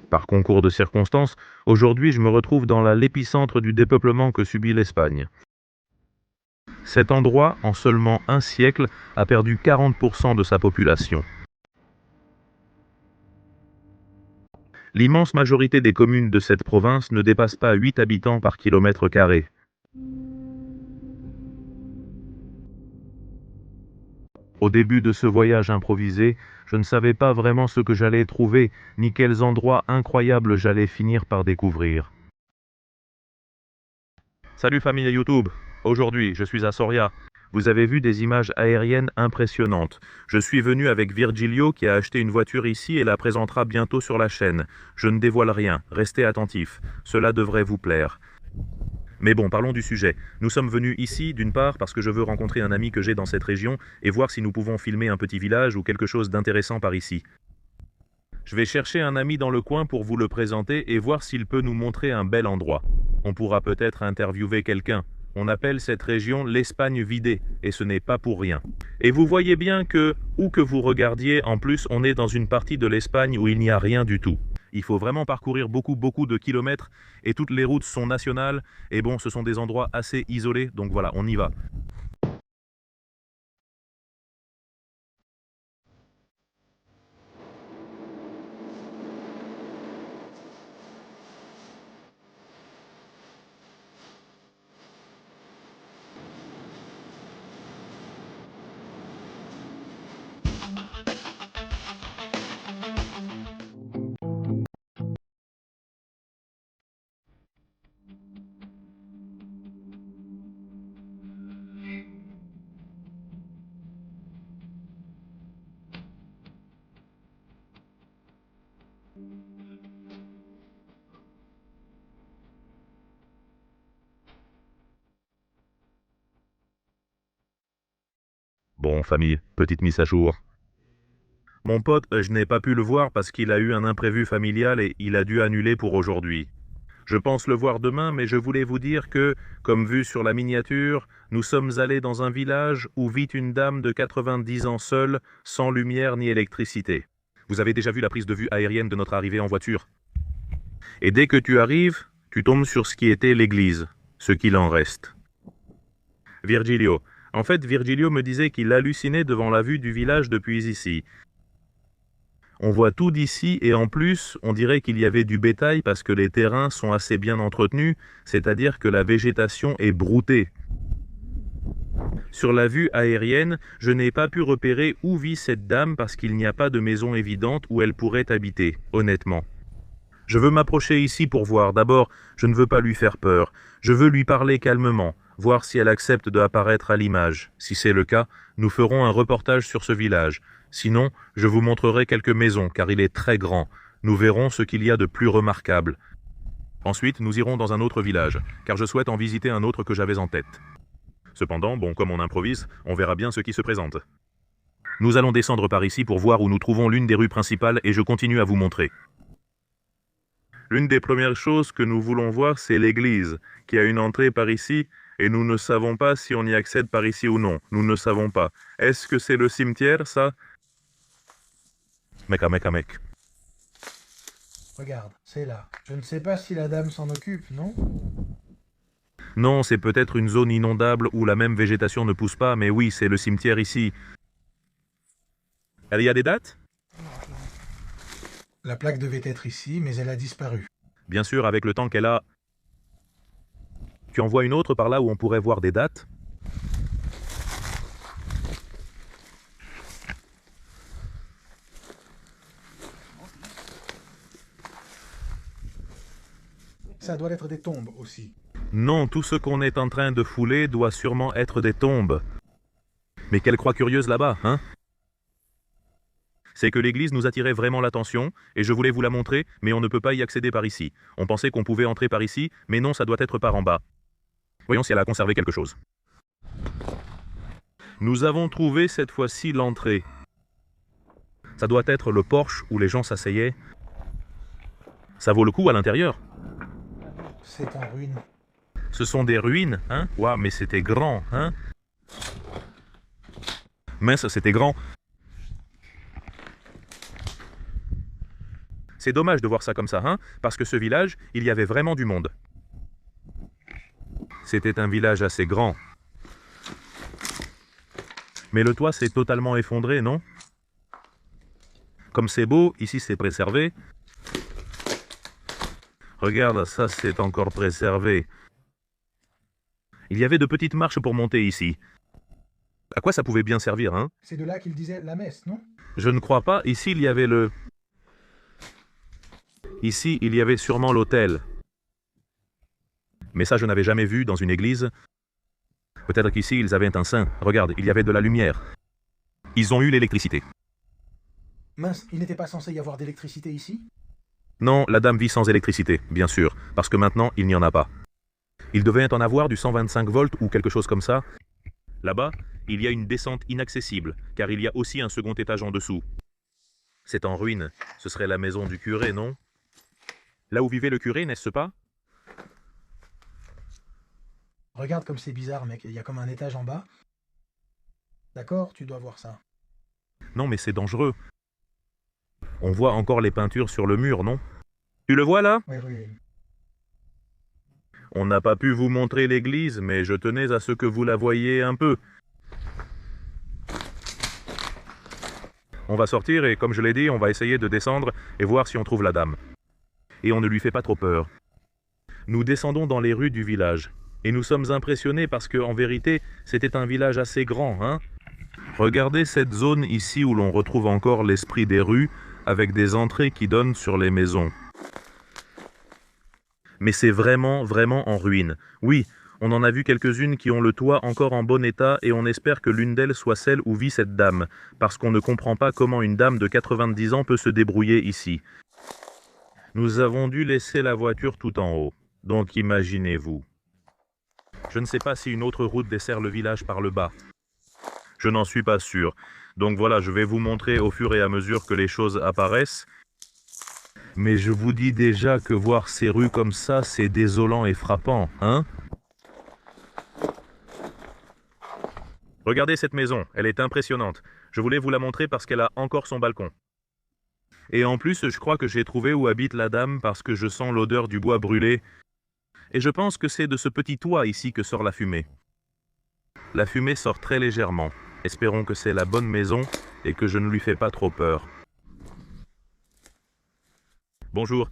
Par concours de circonstances, aujourd'hui je me retrouve dans l'épicentre du dépeuplement que subit l'Espagne. Cet endroit, en seulement un siècle, a perdu 40% de sa population. L'immense majorité des communes de cette province ne dépasse pas 8 habitants par kilomètre carré. Au début de ce voyage improvisé, je ne savais pas vraiment ce que j'allais trouver, ni quels endroits incroyables j'allais finir par découvrir. Salut famille YouTube, aujourd'hui je suis à Soria. Vous avez vu des images aériennes impressionnantes. Je suis venu avec Virgilio qui a acheté une voiture ici et la présentera bientôt sur la chaîne. Je ne dévoile rien, restez attentifs, cela devrait vous plaire. Mais bon, parlons du sujet. Nous sommes venus ici, d'une part, parce que je veux rencontrer un ami que j'ai dans cette région et voir si nous pouvons filmer un petit village ou quelque chose d'intéressant par ici. Je vais chercher un ami dans le coin pour vous le présenter et voir s'il peut nous montrer un bel endroit. On pourra peut-être interviewer quelqu'un. On appelle cette région l'Espagne vidée, et ce n'est pas pour rien. Et vous voyez bien que, où que vous regardiez, en plus, on est dans une partie de l'Espagne où il n'y a rien du tout. Il faut vraiment parcourir beaucoup de kilomètres, et toutes les routes sont nationales, et bon, ce sont des endroits assez isolés, donc voilà, on y va. Bon, famille, petite mise à jour. Mon pote, je n'ai pas pu le voir parce qu'il a eu un imprévu familial et il a dû annuler pour aujourd'hui. Je pense le voir demain, mais je voulais vous dire que, comme vu sur la miniature, nous sommes allés dans un village où vit une dame de 90 ans seule, sans lumière ni électricité. Vous avez déjà vu la prise de vue aérienne de notre arrivée en voiture. Et dès que tu arrives, tu tombes sur ce qui était l'église, ce qu'il en reste. Virgilio. En fait, Virgilio me disait qu'il hallucinait devant la vue du village depuis ici. On voit tout d'ici et en plus, on dirait qu'il y avait du bétail parce que les terrains sont assez bien entretenus, c'est-à-dire que la végétation est broutée. Sur la vue aérienne, je n'ai pas pu repérer où vit cette dame parce qu'il n'y a pas de maison évidente où elle pourrait habiter, honnêtement. Je veux m'approcher ici pour voir. D'abord, je ne veux pas lui faire peur. Je veux lui parler calmement, voir si elle accepte d'apparaître à l'image. Si c'est le cas, nous ferons un reportage sur ce village. Sinon, je vous montrerai quelques maisons, car il est très grand. Nous verrons ce qu'il y a de plus remarquable. Ensuite, nous irons dans un autre village, car je souhaite en visiter un autre que j'avais en tête. Cependant, bon, comme on improvise, on verra bien ce qui se présente. Nous allons descendre par ici pour voir où nous trouvons l'une des rues principales et je continue à vous montrer. L'une des premières choses que nous voulons voir, c'est l'église, qui a une entrée par ici, et nous ne savons pas si on y accède par ici ou non. Nous ne savons pas. Est-ce que c'est le cimetière, ça? Mec. Regarde, c'est là. Je ne sais pas si la dame s'en occupe, non? Non, c'est peut-être une zone inondable où la même végétation ne pousse pas, mais oui, c'est le cimetière ici. Il y a des dates? La plaque devait être ici, mais elle a disparu. Bien sûr, avec le temps qu'elle a... Tu en vois une autre par là où on pourrait voir des dates? Ça doit être des tombes aussi. Non, tout ce qu'on est en train de fouler doit sûrement être des tombes. Mais quelle croix curieuse là-bas, hein? C'est que l'église nous attirait vraiment l'attention, et je voulais vous la montrer, mais on ne peut pas y accéder par ici. On pensait qu'on pouvait entrer par ici, mais non, ça doit être par en bas. Voyons si elle a conservé quelque chose. Nous avons trouvé cette fois-ci l'entrée. Ça doit être le porche où les gens s'asseyaient. Ça vaut le coup à l'intérieur. C'est en ruine. Ce sont des ruines, hein? Ouah, mais c'était grand, hein? Mince, c'était grand. C'est dommage de voir ça comme ça, hein, parce que ce village, il y avait vraiment du monde. C'était un village assez grand. Mais le toit s'est totalement effondré, non? Comme c'est beau, ici c'est préservé. Regarde, ça c'est encore préservé. Il y avait de petites marches pour monter ici. À quoi ça pouvait bien servir, hein? C'est de là qu'il disait la messe, non? Je ne crois pas. Ici, il y avait le... Ici, il y avait sûrement l'autel. Mais ça, je n'avais jamais vu dans une église. Peut-être qu'ici, ils avaient un saint. Regarde, il y avait de la lumière. Ils ont eu l'électricité. Mince, il n'était pas censé y avoir d'électricité ici? Non, la dame vit sans électricité, bien sûr, parce que maintenant, il n'y en a pas. Il devait en avoir du 125 volts ou quelque chose comme ça. Là-bas, il y a une descente inaccessible, car il y a aussi un second étage en dessous. C'est en ruine. Ce serait la maison du curé, non? Là où vivait le curé, n'est-ce pas? Regarde comme c'est bizarre, mec. Il y a comme un étage en bas. D'accord, tu dois voir ça. Non, mais c'est dangereux. On voit encore les peintures sur le mur, non? Tu le vois là? Oui, oui. On n'a pas pu vous montrer l'église, mais je tenais à ce que vous la voyiez un peu. On va sortir et, comme je l'ai dit, on va essayer de descendre et voir si on trouve la dame. Et on ne lui fait pas trop peur. Nous descendons dans les rues du village. Et nous sommes impressionnés parce que, en vérité, c'était un village assez grand, hein? Regardez cette zone ici où l'on retrouve encore l'esprit des rues, avec des entrées qui donnent sur les maisons. Mais c'est vraiment, vraiment en ruine. Oui, on en a vu quelques-unes qui ont le toit encore en bon état et on espère que l'une d'elles soit celle où vit cette dame, parce qu'on ne comprend pas comment une dame de 90 ans peut se débrouiller ici. Nous avons dû laisser la voiture tout en haut, donc imaginez-vous. Je ne sais pas si une autre route dessert le village par le bas. Je n'en suis pas sûr. Donc voilà, je vais vous montrer au fur et à mesure que les choses apparaissent. Mais je vous dis déjà que voir ces rues comme ça, c'est désolant et frappant, hein? Regardez cette maison, elle est impressionnante. Je voulais vous la montrer parce qu'elle a encore son balcon. Et en plus, je crois que j'ai trouvé où habite la dame parce que je sens l'odeur du bois brûlé. Et je pense que c'est de ce petit toit ici que sort la fumée. La fumée sort très légèrement. Espérons que c'est la bonne maison et que je ne lui fais pas trop peur. Bonjour.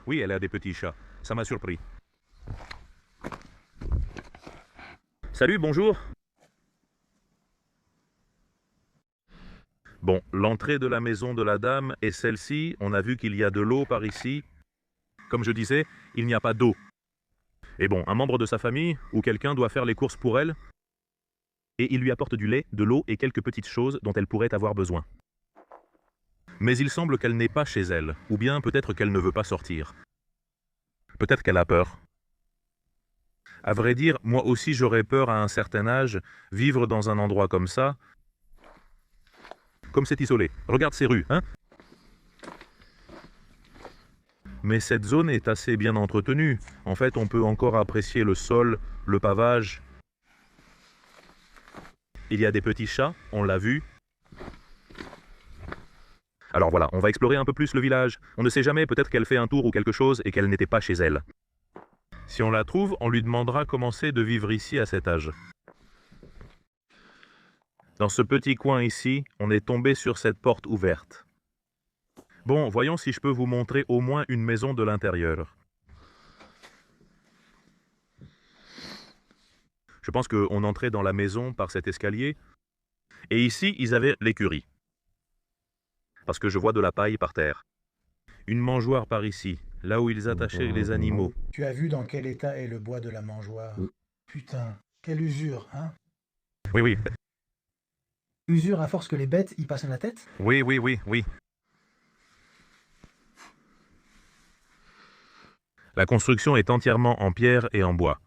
Oui, elle a des petits chats. Ça m'a surpris. Salut, bonjour. Bon, l'entrée de la maison de la dame est celle-ci. On a vu qu'il y a de l'eau par ici. Comme je disais, il n'y a pas d'eau. Et bon, un membre de sa famille ou quelqu'un doit faire les courses pour elle. Et il lui apporte du lait, de l'eau et quelques petites choses dont elle pourrait avoir besoin. Mais il semble qu'elle n'est pas chez elle, ou bien peut-être qu'elle ne veut pas sortir. Peut-être qu'elle a peur. À vrai dire, moi aussi j'aurais peur à un certain âge, vivre dans un endroit comme ça. Comme c'est isolé. Regarde ces rues, hein? Mais cette zone est assez bien entretenue. En fait, on peut encore apprécier le sol, le pavage. Il y a des petits chats, on l'a vu. Alors voilà, on va explorer un peu plus le village. On ne sait jamais, peut-être qu'elle fait un tour ou quelque chose et qu'elle n'était pas chez elle. Si on la trouve, on lui demandera comment c'est de vivre ici à cet âge. Dans ce petit coin ici, on est tombé sur cette porte ouverte. Bon, voyons si je peux vous montrer au moins une maison de l'intérieur. Je pense qu'on entrait dans la maison par cet escalier. Et ici, ils avaient l'écurie. Parce que je vois de la paille par terre. Une mangeoire par ici, là où ils attachaient les animaux. Tu as vu dans quel état est le bois de la mangeoire? Putain, quelle usure, hein? Oui, oui. Usure à force que les bêtes y passent la tête? Oui, oui, oui, oui. La construction est entièrement en pierre et en bois.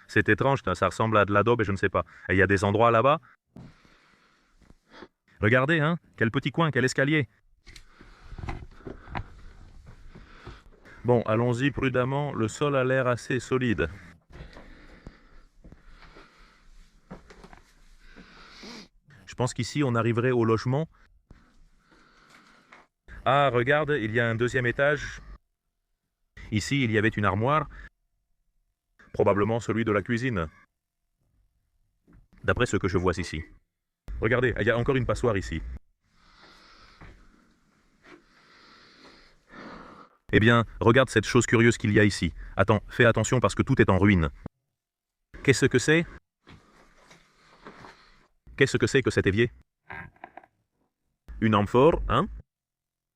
C'est étrange, ça ressemble à de l'adobe et je ne sais pas. Et il y a des endroits là-bas. Regardez, hein, quel petit coin, quel escalier. Bon, allons-y prudemment, le sol a l'air assez solide. Je pense qu'ici, on arriverait au logement. Ah, regarde, il y a un deuxième étage. Ici, il y avait une armoire. Probablement celui de la cuisine. D'après ce que je vois ici. Regardez, il y a encore une passoire ici. Eh bien, regarde cette chose curieuse qu'il y a ici. Attends, fais attention parce que tout est en ruine. Qu'est-ce que c'est? Qu'est-ce que c'est que cet évier? Une amphore, hein?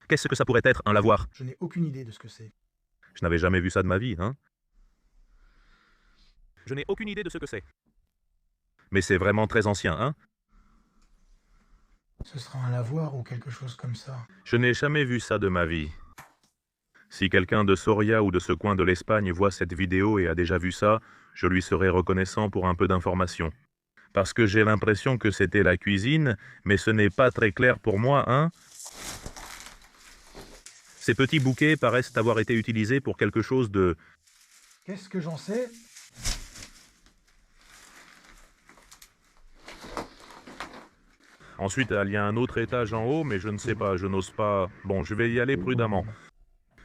Qu'est-ce que ça pourrait être, un lavoir? Je n'ai aucune idée de ce que c'est. Je n'avais jamais vu ça de ma vie, hein? Je n'ai aucune idée de ce que c'est. Mais c'est vraiment très ancien, hein? Ce sera un lavoir ou quelque chose comme ça. Je n'ai jamais vu ça de ma vie. Si quelqu'un de Soria ou de ce coin de l'Espagne voit cette vidéo et a déjà vu ça, je lui serai reconnaissant pour un peu d'information. Parce que j'ai l'impression que c'était la cuisine, mais ce n'est pas très clair pour moi, hein? Ces petits bouquets paraissent avoir été utilisés pour quelque chose de... Qu'est-ce que j'en sais? Ensuite, il y a un autre étage en haut, mais je ne sais pas, je n'ose pas... Bon, je vais y aller prudemment.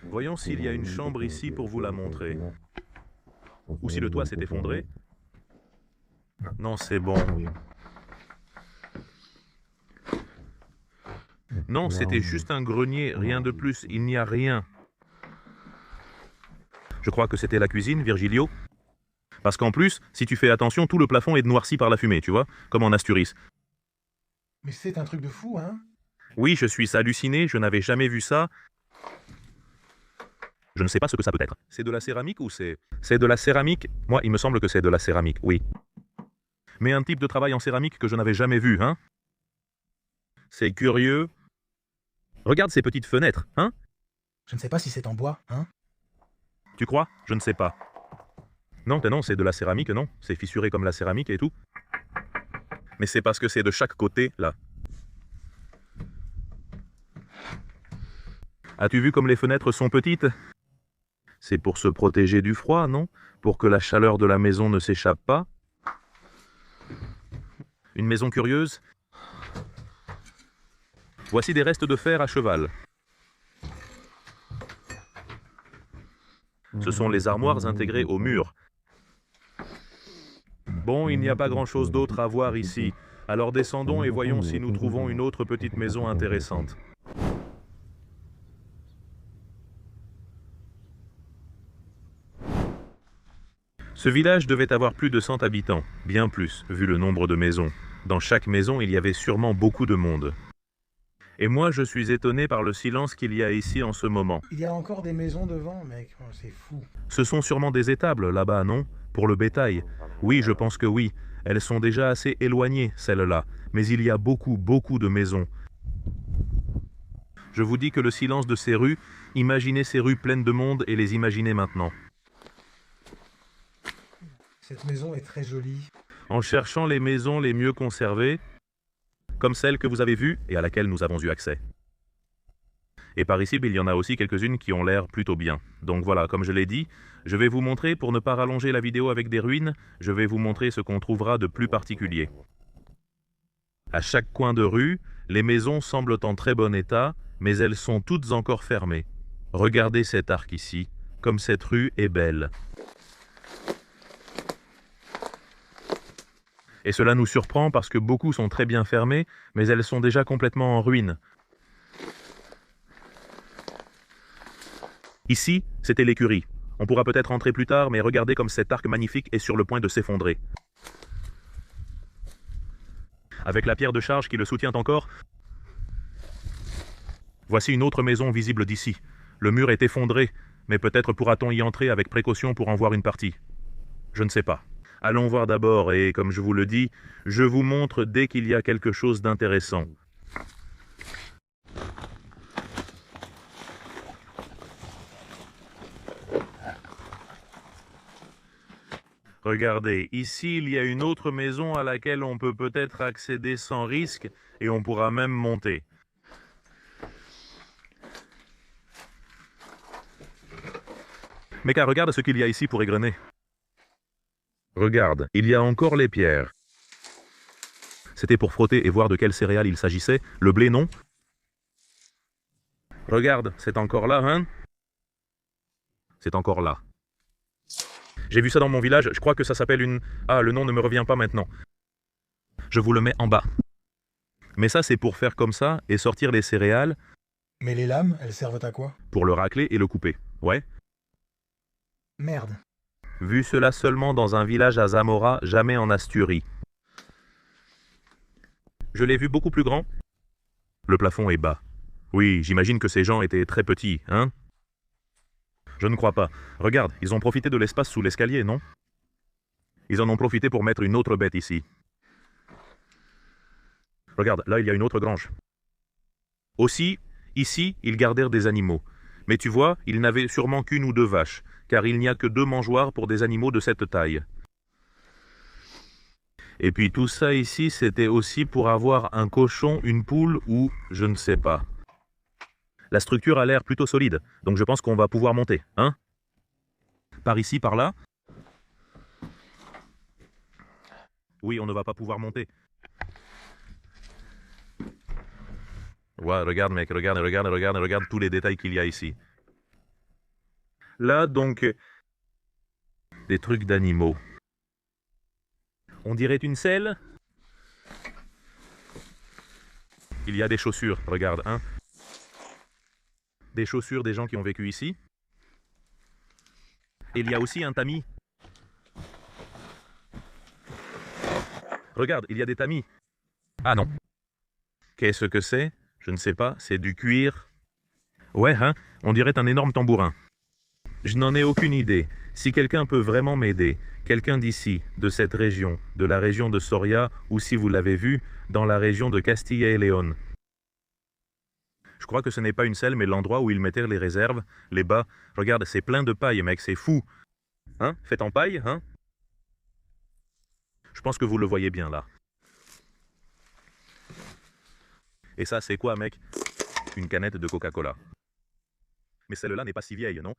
Voyons s'il y a une chambre ici pour vous la montrer. Ou si le toit s'est effondré. Non, c'est bon. Non, c'était juste un grenier, rien de plus, il n'y a rien. Je crois que c'était la cuisine, Virgilio. Parce qu'en plus, si tu fais attention, tout le plafond est noirci par la fumée, tu vois, comme en Asturies. Mais c'est un truc de fou, hein? Oui, je suis halluciné, je n'avais jamais vu ça. Je ne sais pas ce que ça peut être. C'est de la céramique ou c'est... C'est de la céramique? Moi, il me semble que c'est de la céramique, oui. Mais un type de travail en céramique que je n'avais jamais vu, hein? C'est curieux. Regarde ces petites fenêtres, hein? Je ne sais pas si c'est en bois, hein? Tu crois? Je ne sais pas. Non, non, c'est de la céramique, non. C'est fissuré comme la céramique et tout. Mais c'est parce que c'est de chaque côté, là. As-tu vu comme les fenêtres sont petites? C'est pour se protéger du froid, non? Pour que la chaleur de la maison ne s'échappe pas? Une maison curieuse? Voici des restes de fer à cheval. Ce sont les armoires intégrées au mur. Bon, il n'y a pas grand-chose d'autre à voir ici. Alors descendons et voyons si nous trouvons une autre petite maison intéressante. Ce village devait avoir plus de 100 habitants, bien plus, vu le nombre de maisons. Dans chaque maison, il y avait sûrement beaucoup de monde. Et moi, je suis étonné par le silence qu'il y a ici en ce moment. Il y a encore des maisons devant, mec. Oh, c'est fou. Ce sont sûrement des étables, là-bas, non? Pour le bétail. Oui, je pense que oui. Elles sont déjà assez éloignées, celles-là. Mais il y a beaucoup, beaucoup de maisons. Je vous dis que le silence de ces rues, imaginez ces rues pleines de monde et les imaginez maintenant. Cette maison est très jolie. En cherchant les maisons les mieux conservées, comme celle que vous avez vue et à laquelle nous avons eu accès. Et par ici, il y en a aussi quelques-unes qui ont l'air plutôt bien. Donc voilà, comme je l'ai dit, je vais vous montrer, pour ne pas rallonger la vidéo avec des ruines, je vais vous montrer ce qu'on trouvera de plus particulier. À chaque coin de rue, les maisons semblent en très bon état, mais elles sont toutes encore fermées. Regardez cet arc ici, comme cette rue est belle. Et cela nous surprend parce que beaucoup sont très bien fermées, mais elles sont déjà complètement en ruine. Ici, c'était l'écurie. On pourra peut-être entrer plus tard, mais regardez comme cet arc magnifique est sur le point de s'effondrer. Avec la pierre de charge qui le soutient encore, voici une autre maison visible d'ici. Le mur est effondré, mais peut-être pourra-t-on y entrer avec précaution pour en voir une partie. Je ne sais pas. Allons voir d'abord et, comme je vous le dis, je vous montre dès qu'il y a quelque chose d'intéressant. Regardez, ici il y a une autre maison à laquelle on peut peut-être accéder sans risque et on pourra même monter. Mais car regarde ce qu'il y a ici pour égrener. Regarde, il y a encore les pierres. C'était pour frotter et voir de quelle céréale il s'agissait. Le blé, non? Regarde, c'est encore là, hein? C'est encore là. J'ai vu ça dans mon village, je crois que ça s'appelle une... Ah, le nom ne me revient pas maintenant. Je vous le mets en bas. Mais ça, c'est pour faire comme ça et sortir les céréales. Mais les lames, elles servent à quoi? Pour le racler et le couper. Ouais. Merde. Vu cela seulement dans un village à Zamora, jamais en Asturie. Je l'ai vu beaucoup plus grand. Le plafond est bas. Oui, j'imagine que ces gens étaient très petits, hein? Je ne crois pas. Regarde, ils ont profité de l'espace sous l'escalier, non? Ils en ont profité pour mettre une autre bête ici. Regarde, là il y a une autre grange. Aussi, ici, ils gardèrent des animaux. Mais tu vois, ils n'avaient sûrement qu'une ou deux vaches, car il n'y a que 2 mangeoires pour des animaux de cette taille. Et puis tout ça ici, c'était aussi pour avoir un cochon, une poule ou je ne sais pas. La structure a l'air plutôt solide, donc je pense qu'on va pouvoir monter, hein? Par ici, par là? Oui, on ne va pas pouvoir monter. Ouais, regarde mec, regarde tous les détails qu'il y a ici. Là, donc, des trucs d'animaux. On dirait une selle? Il y a des chaussures, regarde, hein? Des chaussures des gens qui ont vécu ici. Et il y a aussi un tamis. Regarde, il y a des tamis. Ah non. Qu'est-ce que c'est? Je ne sais pas, c'est du cuir. Ouais, hein? On dirait un énorme tambourin. Je n'en ai aucune idée. Si quelqu'un peut vraiment m'aider, quelqu'un d'ici, de cette région, de la région de Soria, ou si vous l'avez vu, dans la région de Castilla et León. Je crois que ce n'est pas une selle, mais l'endroit où ils mettaient les réserves, les bas. Regarde, c'est plein de paille, mec, c'est fou. Hein? Fait en paille, hein? Je pense que vous le voyez bien, là. Et ça, c'est quoi, mec? Une canette de Coca-Cola. Mais celle-là n'est pas si vieille, non?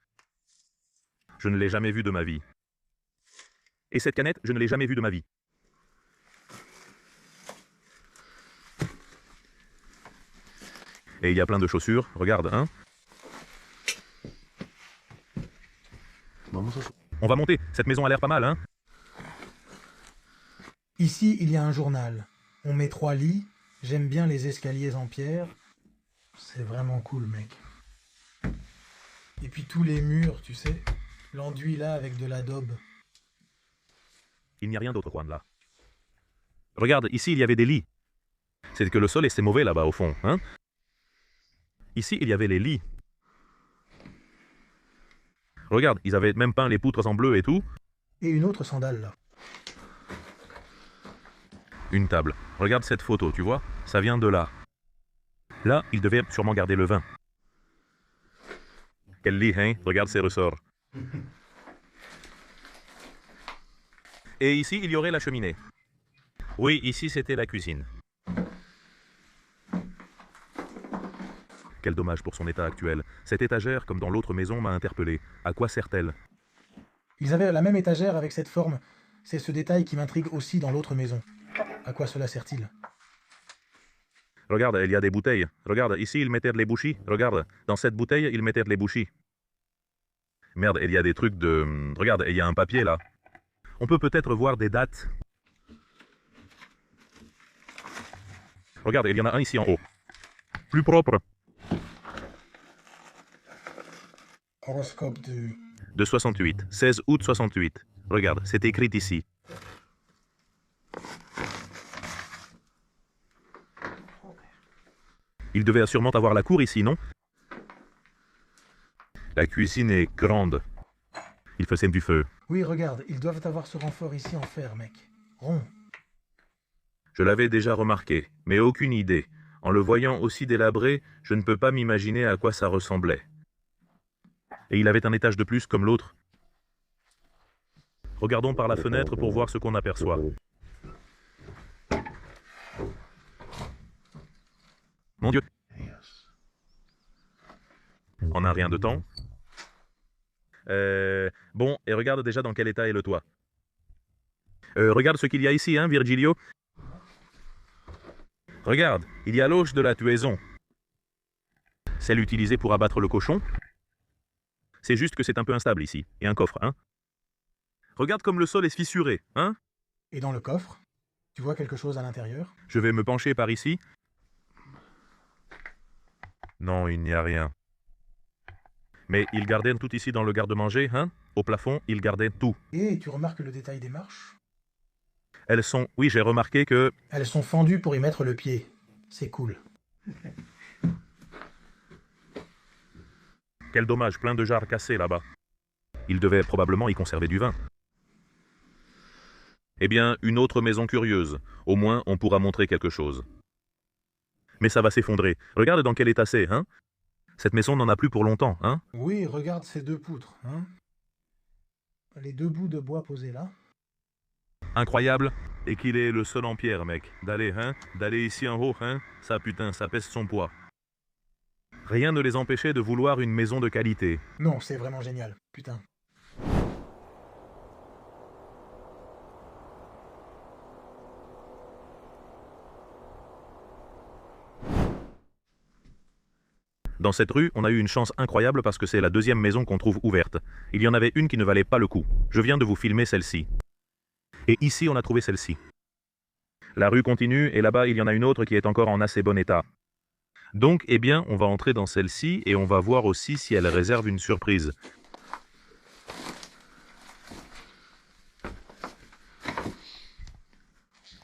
Je ne l'ai jamais vue de ma vie. Et cette canette, je ne l'ai jamais vue de ma vie. Et il y a plein de chaussures, regarde, hein? On va monter, cette maison a l'air pas mal, hein? Ici, il y a un journal. On met 3 lits. J'aime bien les escaliers en pierre. C'est vraiment cool, mec. Et puis tous les murs, tu sais. L'enduit là avec de l'adobe. Il n'y a rien d'autre, Juan, là. Regarde, ici, il y avait des lits. C'est que le sol est mauvais là-bas, au fond, hein? Ici, il y avait les lits. Regarde, ils avaient même peint les poutres en bleu et tout. Et une autre sandale là. Une table. Regarde cette photo, tu vois? Ça vient de là. Là, ils devaient sûrement garder le vin. Quel lit, hein? Regarde ces ressorts. Et ici, il y aurait la cheminée. Oui, ici, c'était la cuisine. Quel dommage pour son état actuel. Cette étagère, comme dans l'autre maison, m'a interpellé. À quoi sert-elle? Ils avaient la même étagère avec cette forme. C'est ce détail qui m'intrigue aussi dans l'autre maison. À quoi cela sert-il? Regarde, il y a des bouteilles. Regarde, ici, ils mettaient de les bouchis. Regarde, dans cette bouteille, ils mettaient de les bouchis. Merde, il y a des trucs de... Regarde, il y a un papier, là. On peut peut-être voir des dates. Regarde, il y en a un ici en haut. Plus propre. Horoscope De 68. 16 août 68. Regarde, c'est écrit ici. Il devait sûrement avoir la cour ici, non? La cuisine est grande. Il faisait du feu. Oui, regarde, ils doivent avoir ce renfort ici en fer, mec. Rond. Je l'avais déjà remarqué, mais aucune idée. En le voyant aussi délabré, je ne peux pas m'imaginer à quoi ça ressemblait. Et il avait un étage de plus comme l'autre. Regardons par la fenêtre pour voir ce qu'on aperçoit. Mon Dieu! En un rien de temps. Bon, et regarde déjà dans quel état est le toit. Regarde ce qu'il y a ici, hein, Virgilio. Regarde, il y a l'auge de la tuaison. Celle utilisée pour abattre le cochon. C'est juste que c'est un peu instable ici. Et un coffre, hein? Regarde comme le sol est fissuré, hein? Et dans le coffre, tu vois quelque chose à l'intérieur? Je vais me pencher par ici. Non, il n'y a rien. Mais ils gardaient tout ici dans le garde-manger, hein? Au plafond, ils gardaient tout. Et tu remarques le détail des marches? Elles sont... Oui, j'ai remarqué que... Elles sont fendues pour y mettre le pied. C'est cool. Quel dommage, plein de jarres cassées là-bas. Ils devaient probablement y conserver du vin. Eh bien, une autre maison curieuse. Au moins, on pourra montrer quelque chose. Mais ça va s'effondrer. Regarde dans quel état c'est, hein? Cette maison n'en a plus pour longtemps, hein? Oui, regarde ces deux poutres, hein? Les deux bouts de bois posés là. Incroyable. Et qu'il est le seul en pierre, mec. D'aller, hein? D'aller ici en haut, hein? Ça, putain, ça pèse son poids. Rien ne les empêchait de vouloir une maison de qualité. Non, c'est vraiment génial. Putain. Dans cette rue, on a eu une chance incroyable parce que c'est la deuxième maison qu'on trouve ouverte. Il y en avait une qui ne valait pas le coup. Je viens de vous filmer celle-ci. Et ici, on a trouvé celle-ci. La rue continue et là-bas, il y en a une autre qui est encore en assez bon état. Donc, eh bien, on va entrer dans celle-ci et on va voir aussi si elle réserve une surprise.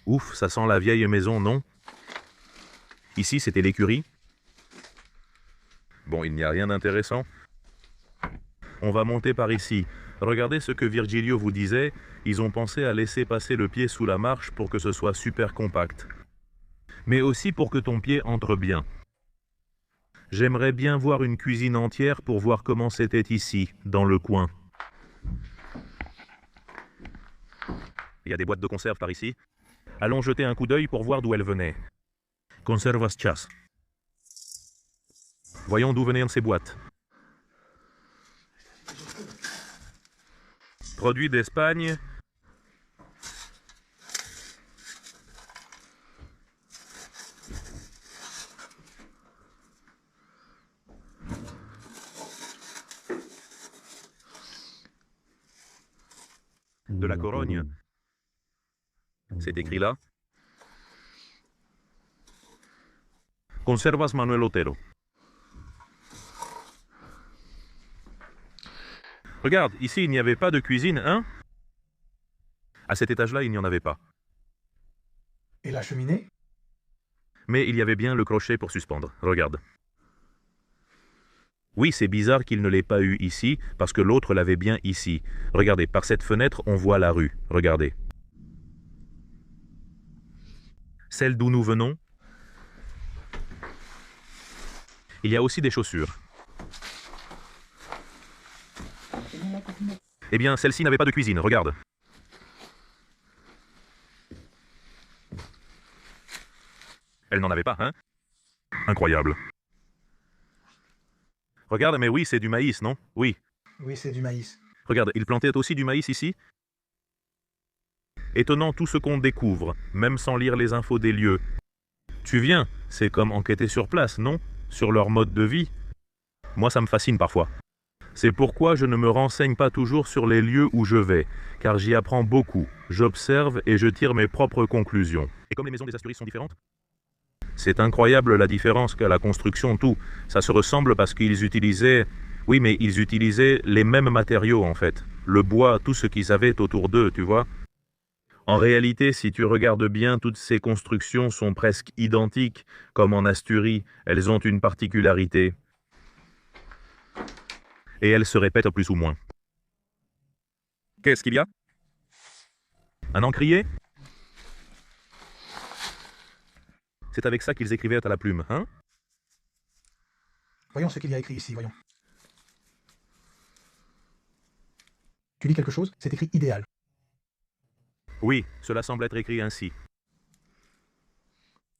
Ouf, ça sent la vieille maison, non? Ici, c'était l'écurie. Bon, il n'y a rien d'intéressant. On va monter par ici. Regardez ce que Virgilio vous disait. Ils ont pensé à laisser passer le pied sous la marche pour que ce soit super compact. Mais aussi pour que ton pied entre bien. J'aimerais bien voir une cuisine entière pour voir comment c'était ici, dans le coin. Il y a des boîtes de conserve par ici. Allons jeter un coup d'œil pour voir d'où elles venaient. Conservas chas. Voyons d'où venaient ces boîtes. Produits d'Espagne. De la Corogne. C'est écrit là. Conservas Manuel Otero. Regarde, ici il n'y avait pas de cuisine, hein? À cet étage-là, il n'y en avait pas. Et la cheminée? Mais il y avait bien le crochet pour suspendre. Regarde. Oui, c'est bizarre qu'il ne l'ait pas eu ici, parce que l'autre l'avait bien ici. Regardez, par cette fenêtre, on voit la rue. Regardez. Celle d'où nous venons. Il y a aussi des chaussures. Eh bien, celle-ci n'avait pas de cuisine, regarde. Elle n'en avait pas, hein? Incroyable. Regarde, mais oui, c'est du maïs, non? Oui. Oui, c'est du maïs. Regarde, ils plantaient aussi du maïs ici. Étonnant tout ce qu'on découvre, même sans lire les infos des lieux. Tu viens, c'est comme enquêter sur place, non? Sur leur mode de vie. Moi, ça me fascine parfois. C'est pourquoi je ne me renseigne pas toujours sur les lieux où je vais, car j'y apprends beaucoup. J'observe et je tire mes propres conclusions. Et comme les maisons des Asturies sont différentes? C'est incroyable la différence qu'a la construction, tout. Ça se ressemble parce qu'ils utilisaient... Oui, mais ils utilisaient les mêmes matériaux, en fait. Le bois, tout ce qu'ils avaient autour d'eux, tu vois. En réalité, si tu regardes bien, toutes ces constructions sont presque identiques, comme en Asturie. Elles ont une particularité. Et elles se répètent plus ou moins. Qu'est-ce qu'il y a? Un encrier? C'est avec ça qu'ils écrivaient à la plume, hein? Voyons ce qu'il y a écrit ici, voyons. Tu lis quelque chose? C'est écrit idéal. Oui, cela semble être écrit ainsi.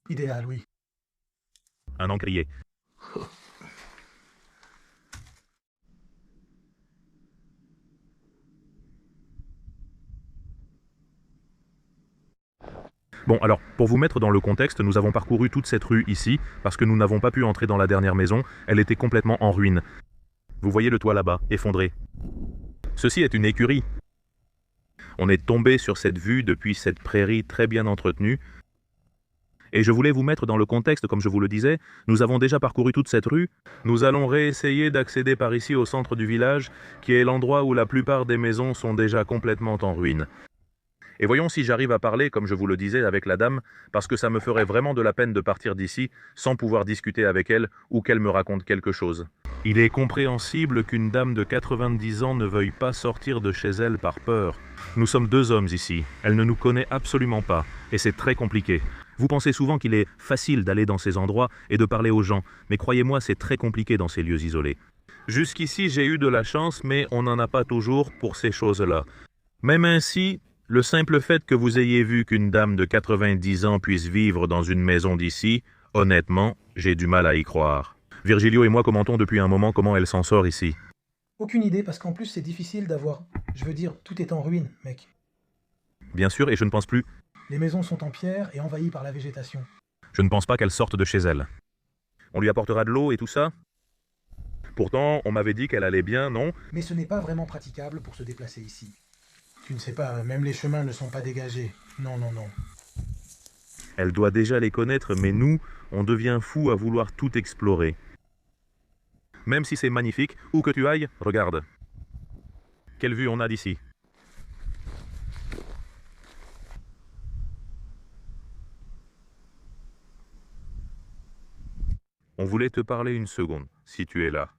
Idéal, oui. Un encrier. Bon, alors, pour vous mettre dans le contexte, nous avons parcouru toute cette rue ici, parce que nous n'avons pas pu entrer dans la dernière maison, elle était complètement en ruine. Vous voyez le toit là-bas, effondré. Ceci est une écurie. On est tombé sur cette vue depuis cette prairie très bien entretenue. Et je voulais vous mettre dans le contexte, comme je vous le disais, nous avons déjà parcouru toute cette rue. Nous allons réessayer d'accéder par ici au centre du village, qui est l'endroit où la plupart des maisons sont déjà complètement en ruine. Et voyons si j'arrive à parler, comme je vous le disais, avec la dame, parce que ça me ferait vraiment de la peine de partir d'ici sans pouvoir discuter avec elle ou qu'elle me raconte quelque chose. Il est compréhensible qu'une dame de 90 ans ne veuille pas sortir de chez elle par peur. Nous sommes deux hommes ici, elle ne nous connaît absolument pas, et c'est très compliqué. Vous pensez souvent qu'il est facile d'aller dans ces endroits et de parler aux gens, mais croyez-moi, c'est très compliqué dans ces lieux isolés. Jusqu'ici, j'ai eu de la chance, mais on n'en a pas toujours pour ces choses-là. Même ainsi, le simple fait que vous ayez vu qu'une dame de 90 ans puisse vivre dans une maison d'ici, honnêtement, j'ai du mal à y croire. Virgilio et moi commentons depuis un moment comment elle s'en sort ici. Aucune idée, parce qu'en plus c'est difficile d'avoir... Je veux dire, tout est en ruine, mec. Bien sûr, et je ne pense plus... Les maisons sont en pierre et envahies par la végétation. Je ne pense pas qu'elle sorte de chez elle. On lui apportera de l'eau et tout ça? Pourtant, on m'avait dit qu'elle allait bien, non? Mais ce n'est pas vraiment praticable pour se déplacer ici. Tu ne sais pas, même les chemins ne sont pas dégagés. Non, non, non. Elle doit déjà les connaître, mais nous, on devient fou à vouloir tout explorer. Même si c'est magnifique, où que tu ailles, regarde. Quelle vue on a d'ici? On voulait te parler une seconde, si tu es là.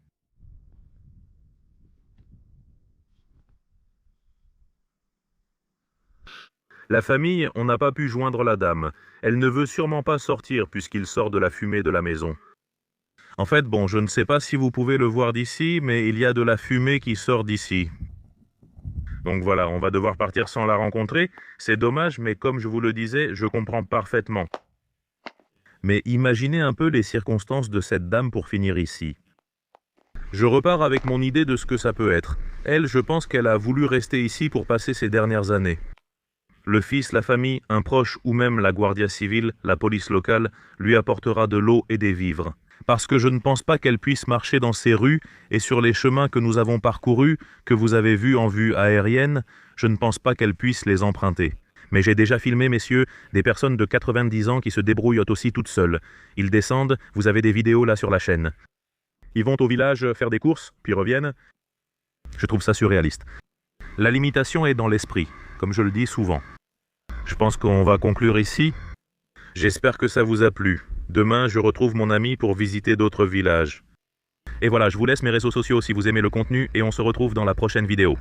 La famille, on n'a pas pu joindre la dame. Elle ne veut sûrement pas sortir puisqu'il sort de la fumée de la maison. En fait, bon, je ne sais pas si vous pouvez le voir d'ici, mais il y a de la fumée qui sort d'ici. Donc voilà, on va devoir partir sans la rencontrer. C'est dommage, mais comme je vous le disais, je comprends parfaitement. Mais imaginez un peu les circonstances de cette dame pour finir ici. Je repars avec mon idée de ce que ça peut être. Elle, je pense qu'elle a voulu rester ici pour passer ses dernières années. Le fils, la famille, un proche ou même la Guardia Civile, la police locale, lui apportera de l'eau et des vivres. Parce que je ne pense pas qu'elle puisse marcher dans ces rues et sur les chemins que nous avons parcourus, que vous avez vus en vue aérienne, je ne pense pas qu'elle puisse les emprunter. Mais j'ai déjà filmé, messieurs, des personnes de 90 ans qui se débrouillent aussi toutes seules. Ils descendent, vous avez des vidéos là sur la chaîne. Ils vont au village faire des courses, puis reviennent. Je trouve ça surréaliste. La limitation est dans l'esprit, comme je le dis souvent. Je pense qu'on va conclure ici. J'espère que ça vous a plu. Demain, je retrouve mon ami pour visiter d'autres villages. Et voilà, je vous laisse mes réseaux sociaux si vous aimez le contenu et on se retrouve dans la prochaine vidéo.